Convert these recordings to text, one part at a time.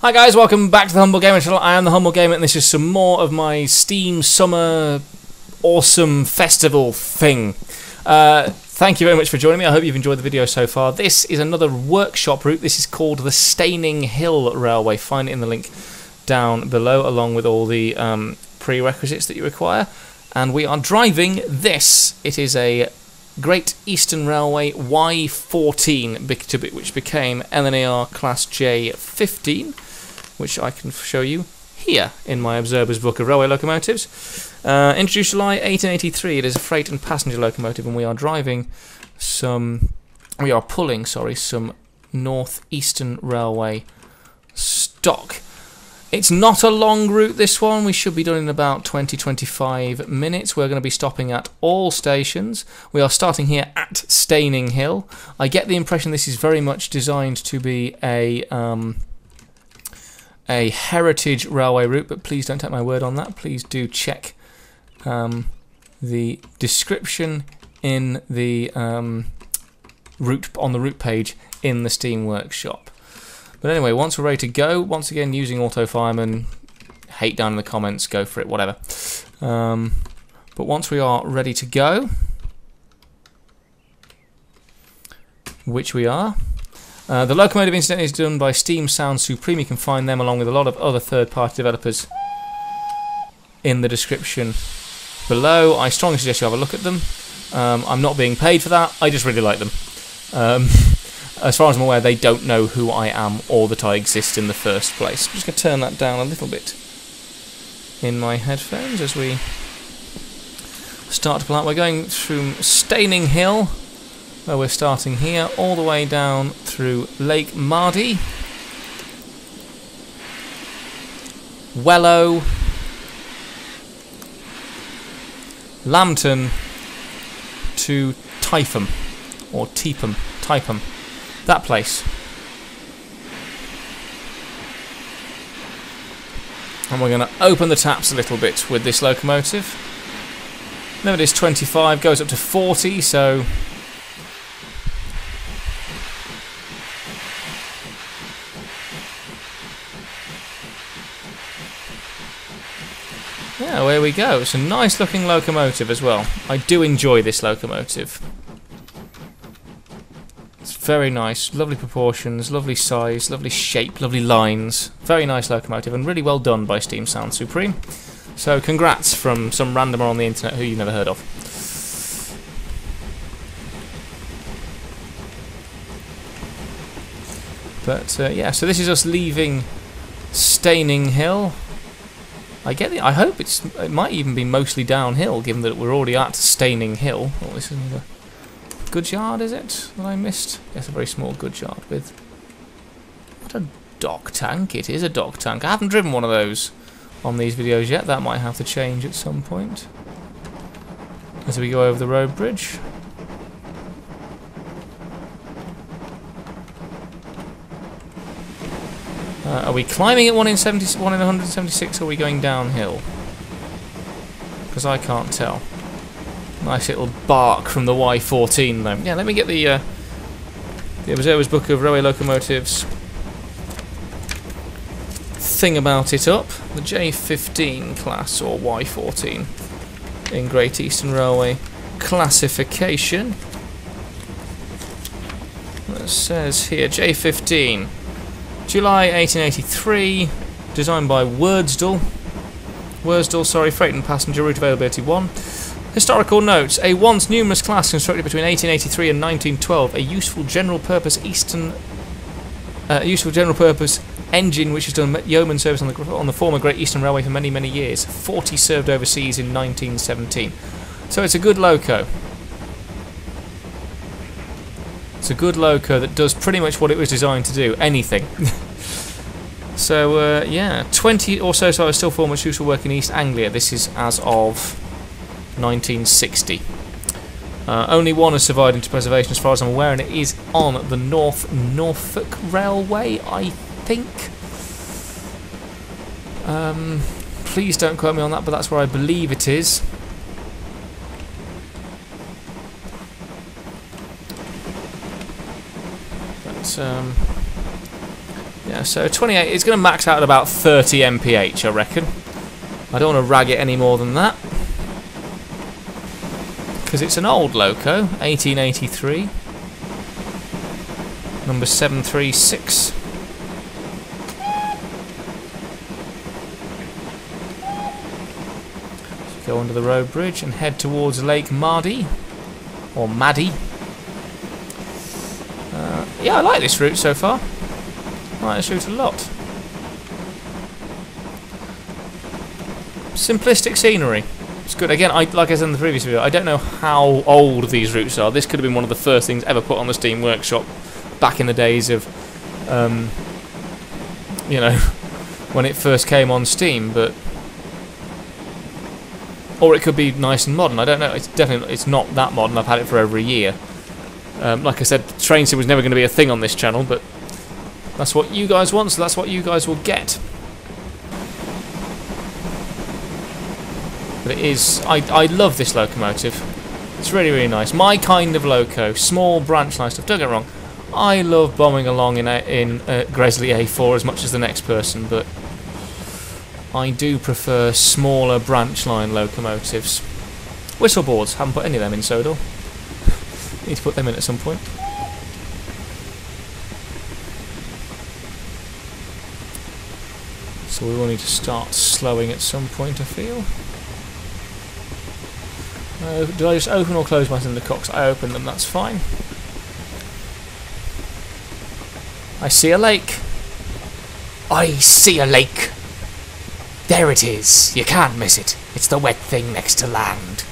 Hi guys, welcome back to the Humble Gamer channel. I am the Humble Gamer and this is some more of my Steam Summer Awesome Festival thing. Thank you very much for joining me. I hope you've enjoyed the video so far. This is another workshop route. This is called the Staining Hill Railway. Find it in the link down below along with all the prerequisites that you require. And we are driving this. It is a Great Eastern Railway Y14, which became LNAR Class J15, which I can show you here in my Observer's Book of Railway Locomotives. Introduced July 1883, it is a freight and passenger locomotive, and we are pulling some North Eastern Railway stock. It's not a long route, this one. We should be done in about 20-25 minutes. We're going to be stopping at all stations. We are starting here at Staining Hill. I get the impression this is very much designed to be a heritage railway route, but please don't take my word on that. Please do check the description in the route on the route page in the Steam Workshop. But anyway, once we're ready to go, once again using auto fireman, hate down in the comments, go for it, whatever. But once we are ready to go, which we are, the locomotive incidentally is done by Steam Sound Supreme. You can find them along with a lot of other third-party developers in the description below. I strongly suggest you have a look at them. I'm not being paid for that, I just really like them. As far as I'm aware, they don't know who I am or that I exist in the first place. I'm just going to turn that down a little bit in my headphones as we start to pull out. We're going through Staining Hill, where we're starting here, all the way down through Lake Mardy, Wellow, Lambton to Taipem, or Taipem, that place. And we're going to open the taps a little bit with this locomotive. Limit is 25, goes up to 40, so yeah, away we go. It's a nice looking locomotive as well. I do enjoy this locomotive. It's very nice, lovely proportions, lovely size, lovely shape, lovely lines. Very nice locomotive and really well done by Steam Sound Supreme. So congrats from some randomer on the internet who you've never heard of. But yeah, so this is us leaving Staining Hill. I hope it might even be mostly downhill, given that we're already at Staining Hill. Oh, this is another goods yard, is it, that I missed? Yes, a very small goods yard with... What a dock tank. It is a dock tank. I haven't driven one of those on these videos yet. That might have to change at some point as we go over the road bridge. Are we climbing at 1 in 176 or are we going downhill? Because I can't tell. Nice little bark from the Y14 though. Yeah, let me get the Observer's Book of Railway Locomotives thing about it up. The J15 class, or Y14, in Great Eastern Railway classification. It says here, J15. July 1883, designed by Worsdale, freight and passenger route availability 1. Historical notes: a once numerous class constructed between 1883 and 1912, a useful general purpose engine which has done yeoman service on the former Great Eastern Railway for many years. 40 served overseas in 1917. So it's a good loco. It's a good loco that does pretty much what it was designed to do, anything. So, yeah, 20 or so are still for much useful work in East Anglia. This is as of 1960. Only one has survived into preservation as far as I'm aware, and it is on the North Norfolk Railway, I think. Please don't quote me on that, but that's where I believe it is. But Yeah, so 28, it's going to max out at about 30 mph, I reckon. I don't want to rag it any more than that. Because it's an old loco, 1883. Number 736. So go under the road bridge and head towards Lake Mardy. Or Maddie. Yeah, I like this route so far. I like this route a lot. Simplistic scenery. It's good. Again, like I said in the previous video, I don't know how old these routes are. This could have been one of the first things ever put on the Steam Workshop back in the days of, you know, when it first came on Steam. But or it could be nice and modern. I don't know. It's not that modern. I've had it for over a year. Like I said, TrainSim was never going to be a thing on this channel, but that's what you guys want, so that's what you guys will get. But it is... I love this locomotive. It's really, really nice. My kind of loco. Small branch line stuff. Don't get me wrong. I love bombing along in Gresley A4 as much as the next person, but I do prefer smaller branch line locomotives. Whistleboards. Haven't put any of them in Sodor. Need to put them in at some point. So we will need to start slowing at some point, I feel. Did I just open or close my cinder cocks? I opened them, that's fine. I see a lake. I see a lake. There it is. You can't miss it. It's the wet thing next to land.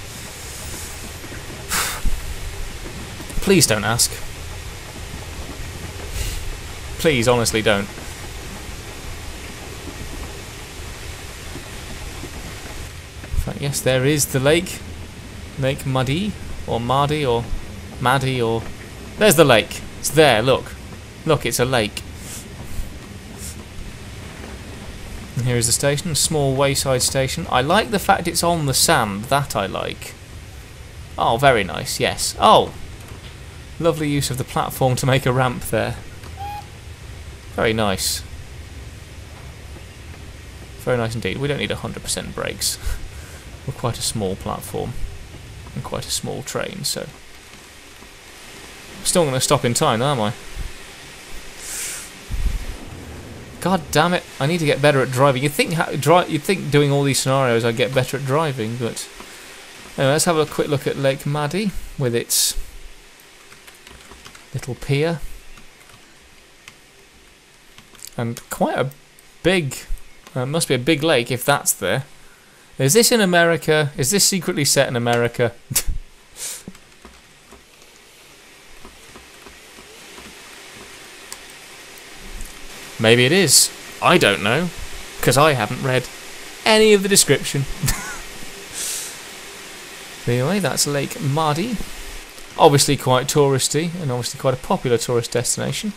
Please don't ask. Please, honestly, don't. But yes, there is the lake. Lake Muddy, or Mardy, or Maddie, or... There's the lake. It's there, look. Look, it's a lake. And here is the station, a small wayside station. I like the fact it's on the sand. That I like. Oh, very nice, yes. Oh! Lovely use of the platform to make a ramp there. Very nice. Very nice indeed. We don't need 100% brakes. We're quite a small platform. And quite a small train, so... Still going to stop in time, am I? God damn it! I need to get better at driving. You'd think doing all these scenarios I'd get better at driving, but anyway, let's have a quick look at Lake Maddie with its little pier and quite a big. Must be a big lake if that's there. Is this in America? Is this secretly set in America? Maybe it is. I don't know, because I haven't read any of the description. Anyway, that's Lake Mardy. Obviously quite touristy, and obviously quite a popular tourist destination.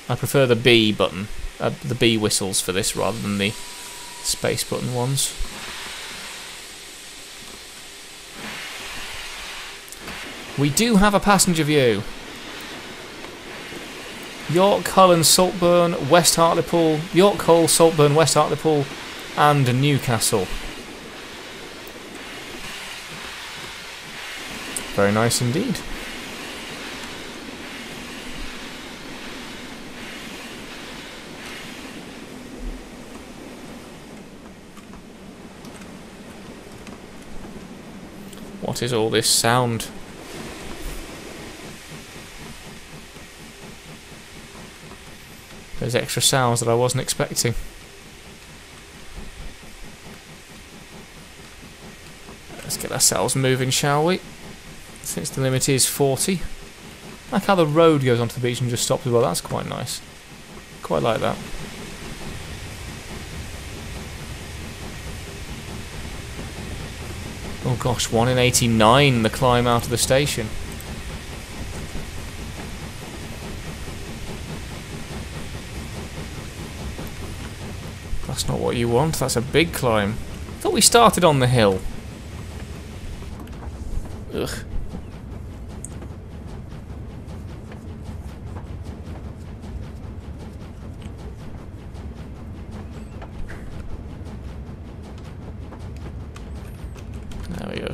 I prefer the B button, the B whistles for this rather than the space button ones. We do have a passenger view. York, Hull and Saltburn, West Hartlepool, York, Hull, Saltburn, West Hartlepool and Newcastle. Very nice indeed. What is all this sound? There's extra sounds that I wasn't expecting. Let's get ourselves moving, shall we? Since the limit is 40. I like how the road goes onto the beach and just stops as well. That's quite nice. Quite like that. Oh gosh, 1 in 89 the climb out of the station. That's not what you want, that's a big climb. I thought we started on the hill. Ugh.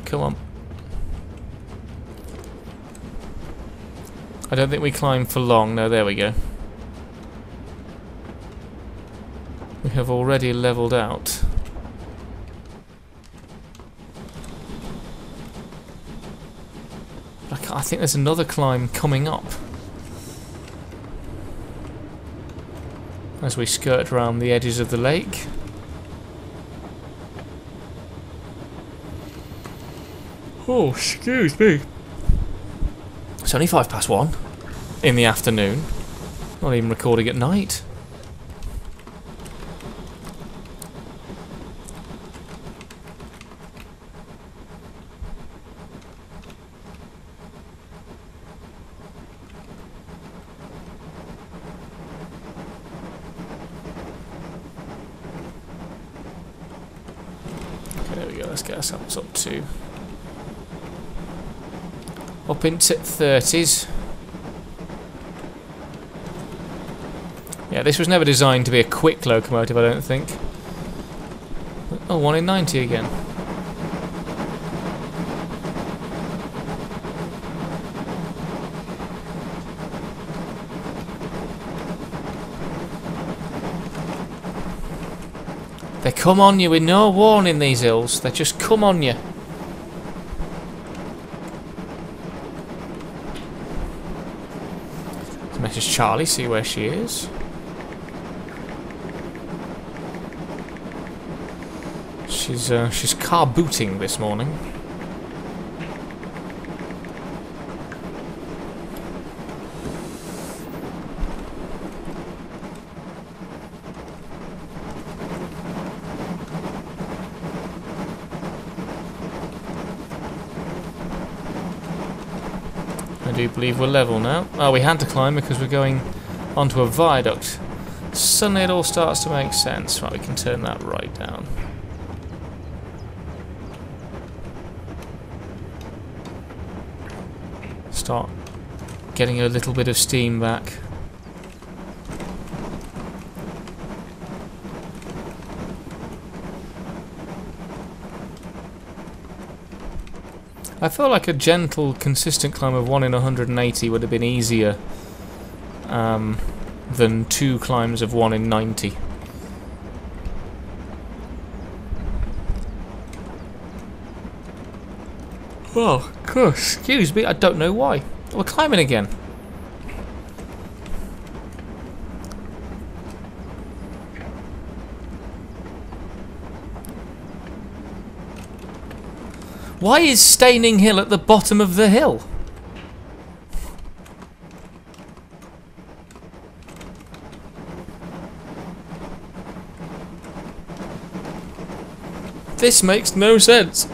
come on. I don't think we climb for long. No, there we go. We have already levelled out. I think there's another climb coming up as we skirt around the edges of the lake. Oh, excuse me. It's only 1:05 in the afternoon. Not even recording at night. Okay, there we go. Let's get ourselves up to up into 30s. Yeah, this was never designed to be a quick locomotive, I don't think. Oh, 1 in 90 again. They come on you with no warning, these hills. They just come on you. Let's message Charlie, see where she is. She's car booting this morning. I do believe we're level now. Oh, we had to climb because we're going onto a viaduct. Suddenly it all starts to make sense. Right, we can turn that right down. Start getting a little bit of steam back. I feel like a gentle, consistent climb of 1 in 180 would have been easier than 2 climbs of 1 in 90. Oh, gosh, excuse me, I don't know why. We're climbing again. Why is Staining Hill at the bottom of the hill? This makes no sense.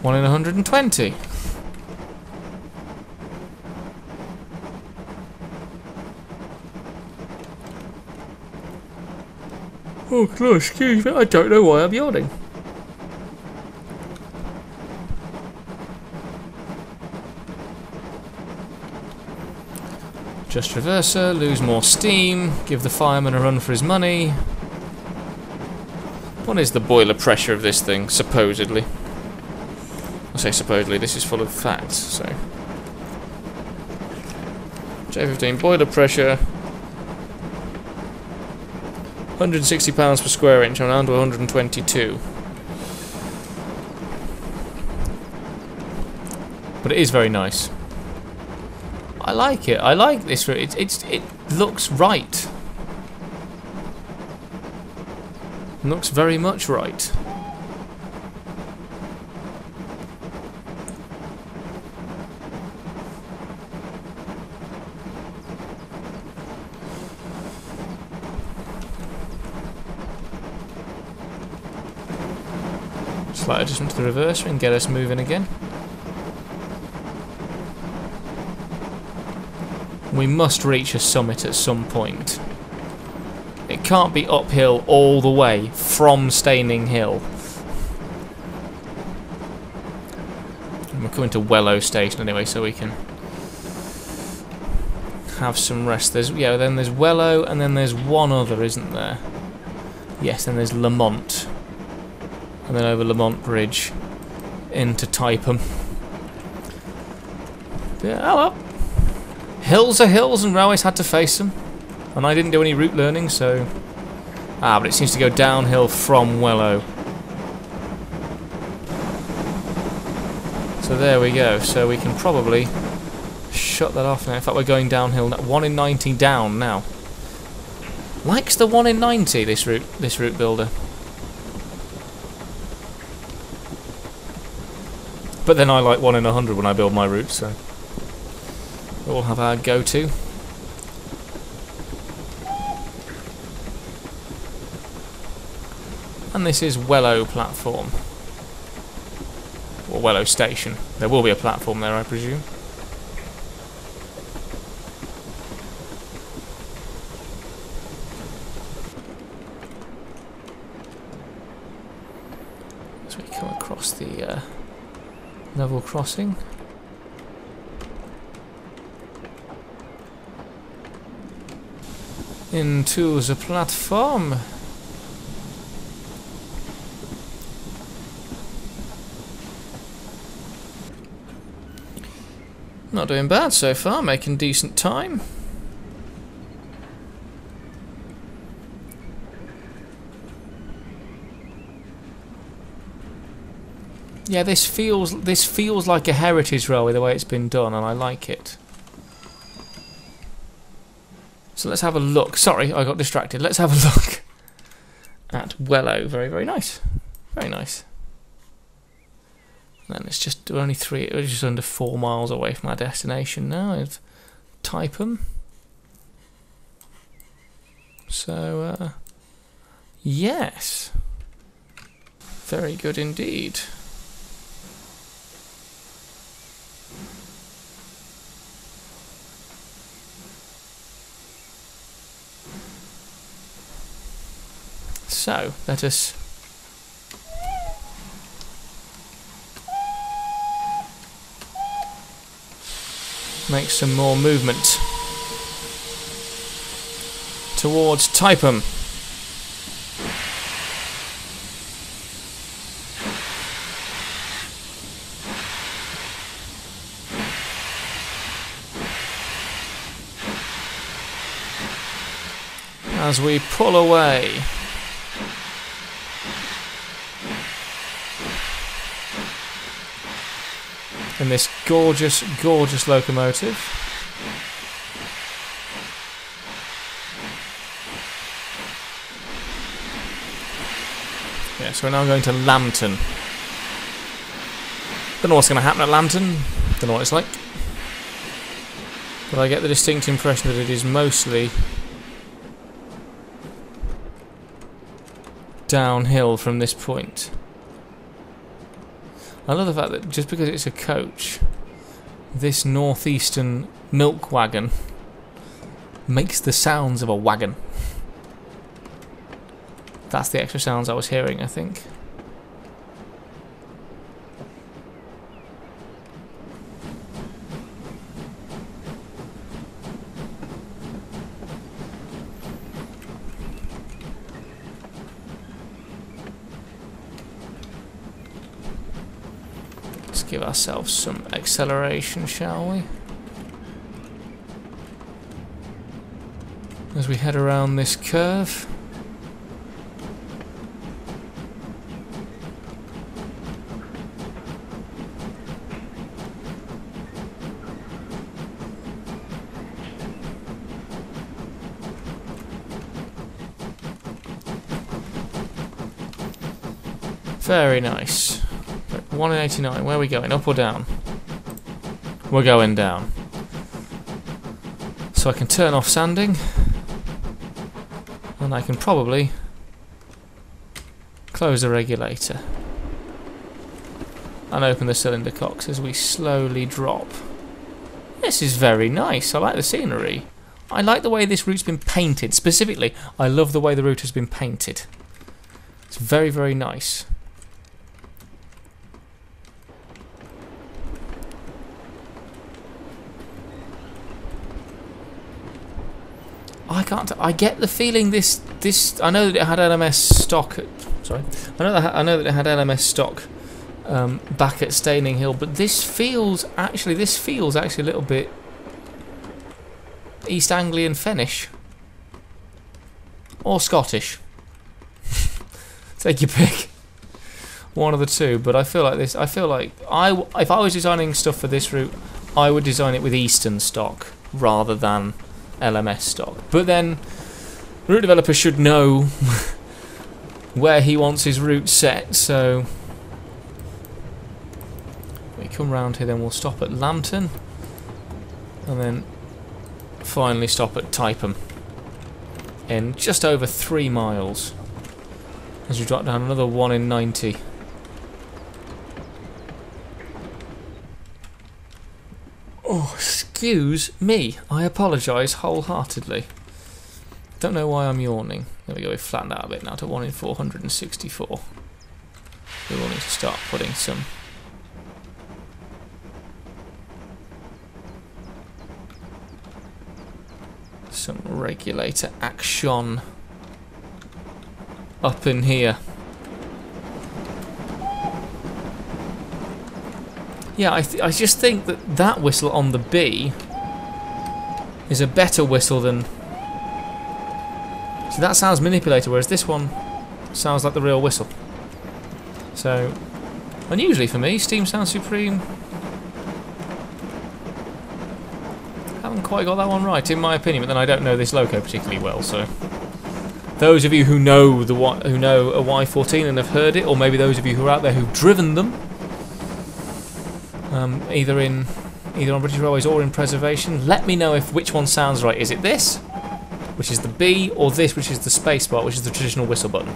1 in 120. Oh gosh, excuse me, I don't know why I'm yawning. Just reverser, lose more steam, give the fireman a run for his money. What is the boiler pressure of this thing, supposedly? I say supposedly, this is full of facts, so... J15 boiler pressure... £160 per square inch, I'm down to 122. But it is very nice. I like it. I like this. It looks right. It looks very much right. Slight adjustment to the reverser and get us moving again. We must reach a summit at some point. It can't be uphill all the way from Staining Hill. And we're coming to Wellow Station anyway, so we can have some rest. Then there's Wellow, and then there's one other, isn't there? Yes, then there's Lamont. And then over Lamont Bridge into Taipem. Yeah, oh well. Hills are hills and railways had to face them. And I didn't do any route learning, so... Ah, but it seems to go downhill from Wellow. So there we go. So we can probably shut that off now. In fact, we're going downhill now. 1 in 90 down now. Likes the 1 in 90, this route builder. But then I like 1 in 100 when I build my routes, so we'll have our go-to. And this is Wellow platform. Or Wellow station. There will be a platform there, I presume. As we come across the level crossing. Into the platform. Not doing bad so far, making decent time. Yeah, this feels like a heritage railway the way it's been done, and I like it. So let's have a look. Sorry, I got distracted. Let's have a look at Wellow. Very, very nice. Very nice. And it's just only just under 4 miles away from our destination now. It's Taipem. So, yes. Very good indeed. So, let us make some more movement towards Taipem. As we pull away. In this gorgeous, gorgeous locomotive. Yeah, so we're now going to Lambton. Don't know what's going to happen at Lambton. Don't know what it's like. But I get the distinct impression that it is mostly downhill from this point. I love the fact that just because it's a coach, this northeastern milk wagon makes the sounds of a wagon. That's the extra sounds I was hearing, I think. Give ourselves some acceleration, shall we? As we head around this curve. Very nice. 1 in 89, where are we going? Up or down? We're going down. So I can turn off sanding. And I can probably close the regulator. And open the cylinder cocks as we slowly drop. This is very nice. I like the scenery. I like the way this route's been painted. Specifically, I love the way the route has been painted. It's very, very nice. can't. I get the feeling this. I know that it had LMS stock. Sorry, I know that it had LMS stock back at Staining Hill, but this feels actually a little bit East Anglian Fennish or Scottish. Take your pick. One of the two, but I feel like this. I feel like if I was designing stuff for this route, I would design it with Eastern stock rather than LMS stock. But then, route developer should know where he wants his route set. So we come round here, then we'll stop at Lambton, and then finally stop at Taipem in just over 3 miles. As you drop down another 1 in 90. Oh, excuse me. I apologise wholeheartedly. Don't know why I'm yawning. There we go, we've flattened out a bit now to 1 in 464. We will need to start putting some regulator action up in here. Yeah, I just think that whistle on the B is a better whistle than... So that sounds manipulated, whereas this one sounds like the real whistle. So, unusually for me, Steam Sound Supreme haven't quite got that one right, in my opinion, but then I don't know this loco particularly well, so... Those of you who know a Y14 and have heard it, or maybe those of you who are out there who've driven them, either on British Railways or in preservation, let me know which one sounds right. Is it this, which is the B, or this, which is the spacebar, which is the traditional whistle button?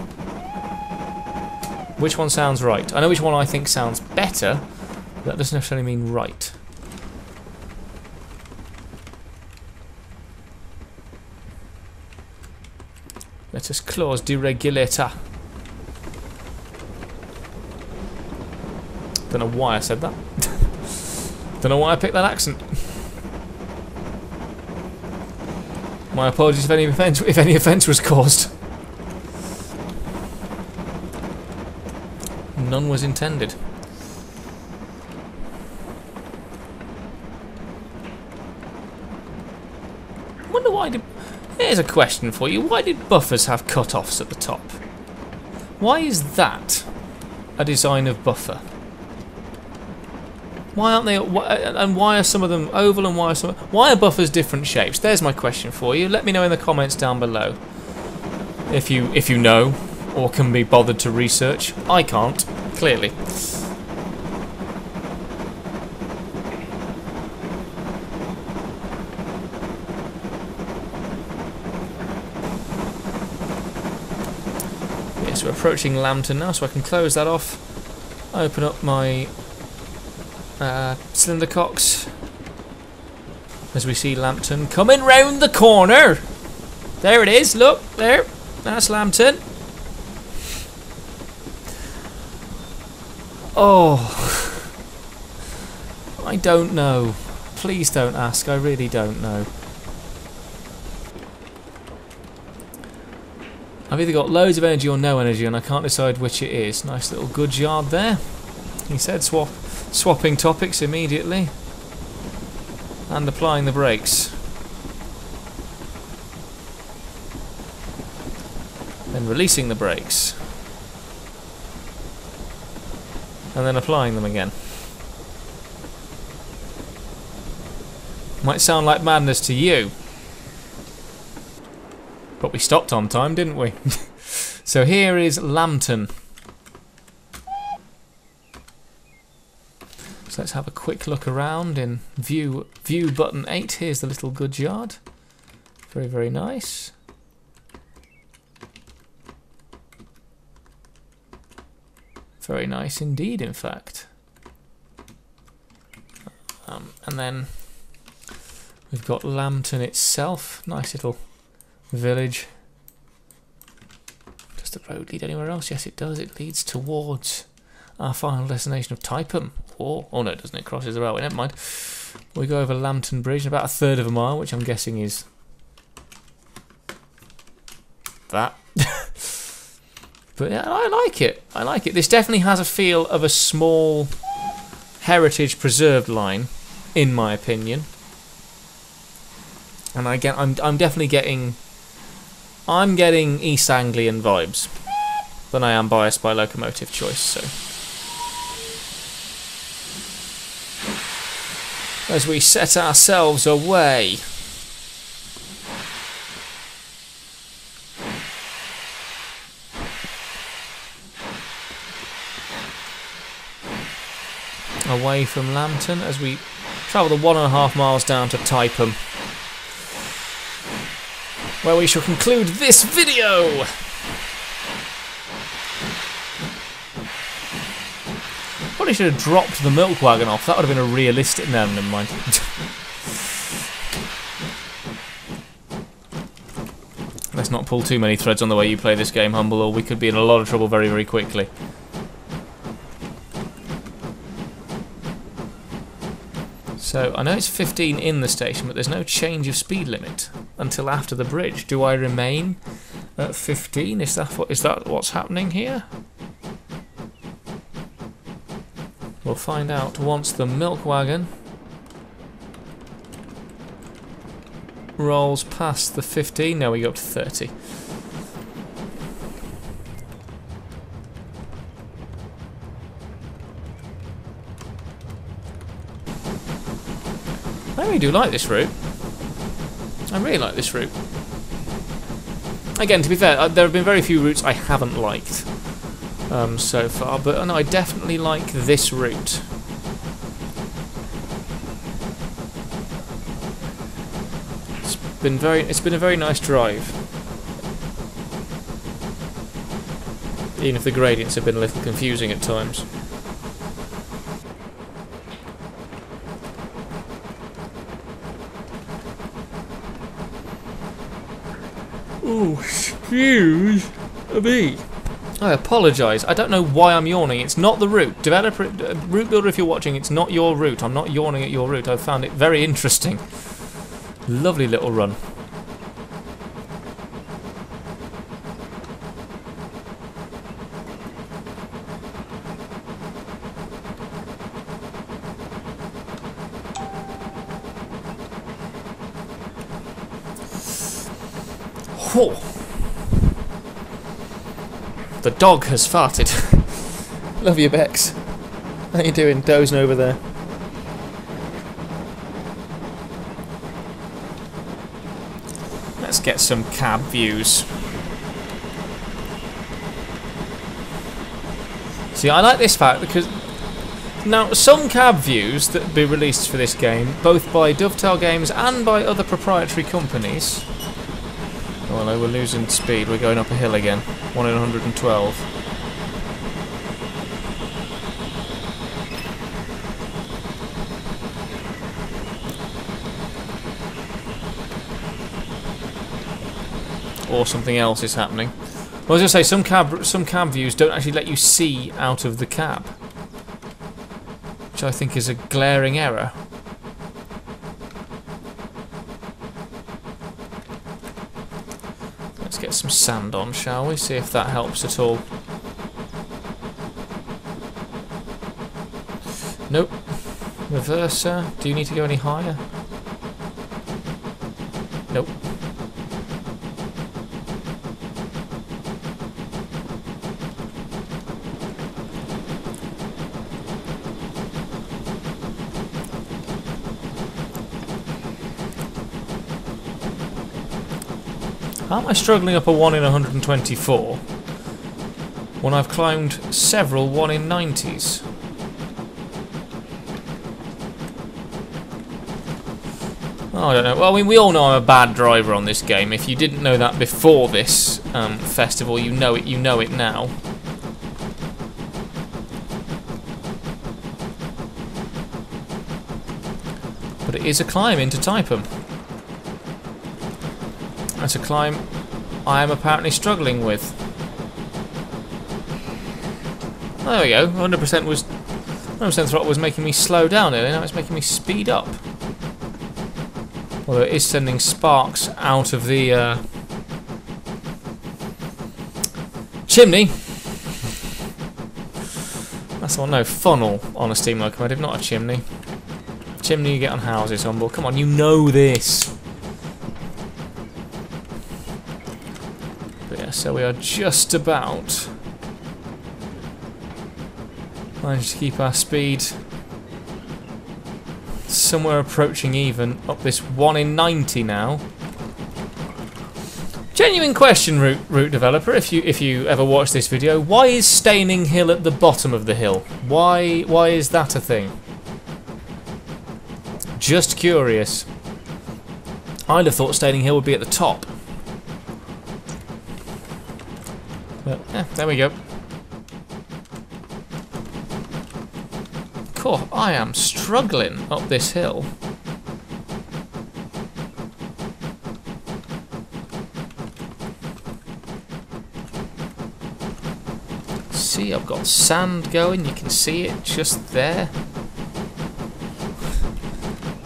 Which one sounds right? I know which one I think sounds better, but that doesn't necessarily mean right. Let us close the regulator. Don't know why I said that. Don't know why I picked that accent. My apologies if any offence was caused. None was intended. I wonder why did... Here's a question for you. Why did buffers have cut-offs at the top? Why is that a design of buffer? Why aren't they... and why are some of them oval and why are buffers different shapes? There's my question for you. Let me know in the comments down below. If you know or can be bothered to research. I can't, clearly. We're approaching Lambton now, so I can close that off. Open up my cylinder cocks as we see Lambton coming round the corner. There it is. Look there. That's Lambton. Oh, I don't know. Please don't ask. I really don't know. I've either got loads of energy or no energy, and I can't decide which it is. Nice little goods yard there. He said swapping topics immediately. And applying the brakes. Then releasing the brakes. And then applying them again. Might sound like madness to you. But we stopped on time, didn't we? So here is Lambton. So let's have a quick look around in view button 8. Here's the little goods yard. Very, very nice. Very nice indeed, in fact. And then we've got Lambton itself. Nice little village. Does the road lead anywhere else? Yes, it does. It leads towards our final destination of Taipem. Oh no, it doesn't. It crosses the railway. Never mind. We go over Lambton Bridge in about 1/3 of a mile, which I'm guessing is that. But yeah, I like it. I like it. This definitely has a feel of a small heritage preserved line, in my opinion. And again, I'm definitely getting East Anglian vibes. But I am biased by locomotive choice, so. As we set ourselves away. Away from Lambton as we travel the 1.5 miles down to Taipem, where we shall conclude this video. Probably should have dropped the milk wagon off. That would have been a realistic. No, never mind. Let's not pull too many threads on the way you play this game, Humble, or we could be in a lot of trouble very, very quickly. So, I know it's 15 in the station, but there's no change of speed limit until after the bridge. Do I remain at 15? Is that what's happening here? We'll find out once the milk wagon rolls past the 15. Now we go up to 30. I really do like this route. I really like this route. Again, to be fair, there have been very few routes I haven't liked so far, but no, I definitely like this route. It's been a very nice drive, even if the gradients have been a little confusing at times. Oh, excuse me. I apologise. I don't know why I'm yawning. It's not the route. Developer, route builder, if you're watching, it's not your route. I'm not yawning at your route. I found it very interesting. Lovely little run. Oh. The dog has farted. Love you, Bex. How you doing, dozing over there? Let's get some cab views. See, I like this fact because now some cab views that be released for this game, both by Dovetail Games and by other proprietary companies. Oh no, we're losing speed. We're going up a hill again. 1 in 112. Or something else is happening. Well, I was going to say, some cab views don't actually let you see out of the cab, which I think is a glaring error. Let's get some sand on, shall we? See if that helps at all. Nope. Reverser. Do you need to go any higher? Nope. How am I struggling up a 1 in 124 when I've climbed several 1 in 90s? Oh, I don't know. Well, I mean, we all know I'm a bad driver on this game. If you didn't know that before this festival, you know it now. But it is a climb into Taipem. That's a climb I am apparently struggling with. There we go. 100% throttle was making me slow down earlier. Now it's making me speed up. Although it is sending sparks out of the Chimney. That's the one. No, funnel on a steam locomotive, not a chimney. Chimney you get on houses, Humble. Come on, you know this. But yeah, so we are just about managed to keep our speed somewhere approaching even. Up this 1 in 90 now. Genuine question, route developer, if you ever watch this video, why is Staining Hill at the bottom of the hill? Why is that a thing? Just curious. I'd have thought Staining Hill would be at the top. But there we go. Cool, I am struggling up this hill. See, I've got sand going, you can see it just there.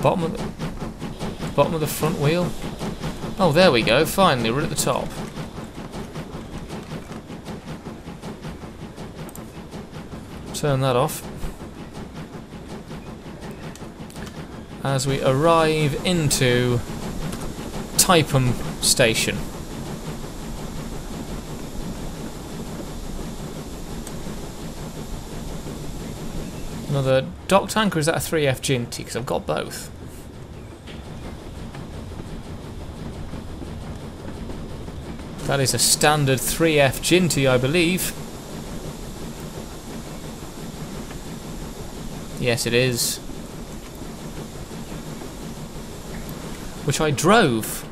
Bottom of the front wheel. Oh, there we go, finally, we're at the top. Turn that off. As we arrive into Taipem Station. Another dock tank, or is that a 3F Jinty? Because I've got both. That is a standard 3F Jinty, I believe. Yes, it is. Which I drove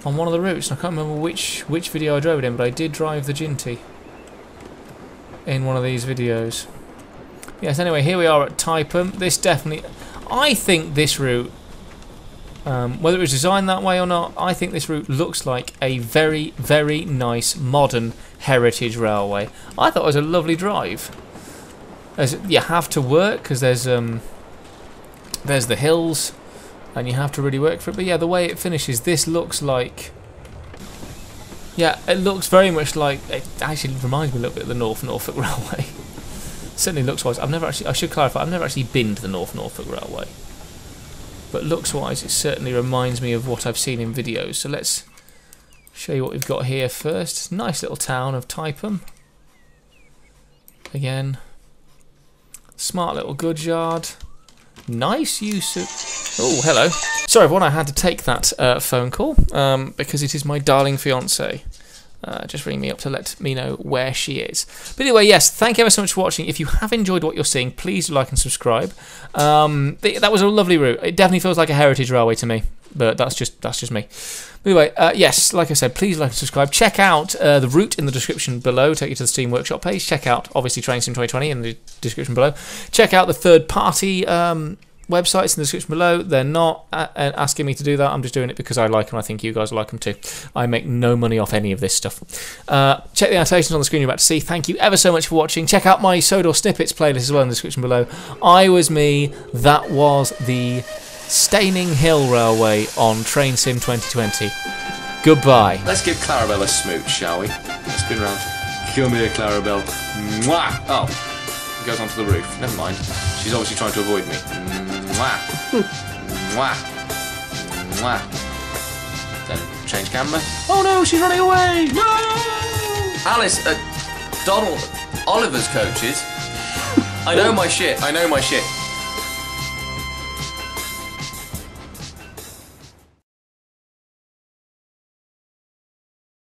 on one of the routes. I can't remember which video I drove it in, but I did drive the Jinty in one of these videos. Yes, anyway, here we are at Taipem. This definitely... I think this route, whether it was designed that way or not, I think this route looks like a very, very nice, modern heritage railway. I thought it was a lovely drive. You have to work, because there's the hills, and you have to really work for it. But yeah, the way it finishes, this looks like... Yeah, it looks very much like... It actually reminds me a little bit of the North Norfolk Railway. Certainly looks-wise, I should clarify, I've never actually been to the North Norfolk Railway. But looks-wise, it certainly reminds me of what I've seen in videos. So let's show you what we've got here first. Nice little town of Taipem. Again, smart little goods yard. Nice use of... Oh, hello. Sorry everyone, I had to take that phone call because it is my darling fiancée. Just ring me up to let me know where she is. But anyway, yes, thank you ever so much for watching. If you have enjoyed what you're seeing, please do like and subscribe. That was a lovely route. It definitely feels like a heritage railway to me, but that's just me. But anyway, yes, like I said, please like and subscribe. Check out the route in the description below. Take you to the Steam Workshop page. Check out, obviously, TrainSim 2020 in the description below. Check out the third-party websites in the description below. They're not asking me to do that. I'm just doing it because I like them. I think you guys will like them too. I make no money off any of this stuff. Check the annotations on the screen you're about to see. Thank you ever so much for watching. Check out my Sodor Snippets playlist as well in the description below. I was me. That was the Staining Hill Railway on TrainSim 2020. Goodbye. Let's give Clarabelle a smooch, shall we? Let's spin round. Come here, Clarabelle. Mwah! Oh. Goes onto the roof. Never mind. She's obviously trying to avoid me. Mwah. Mwah. Mwah. Then change camera. Oh no, she's running away! No! Alice, Donald, Oliver's coaches. I know my shit. I know my shit.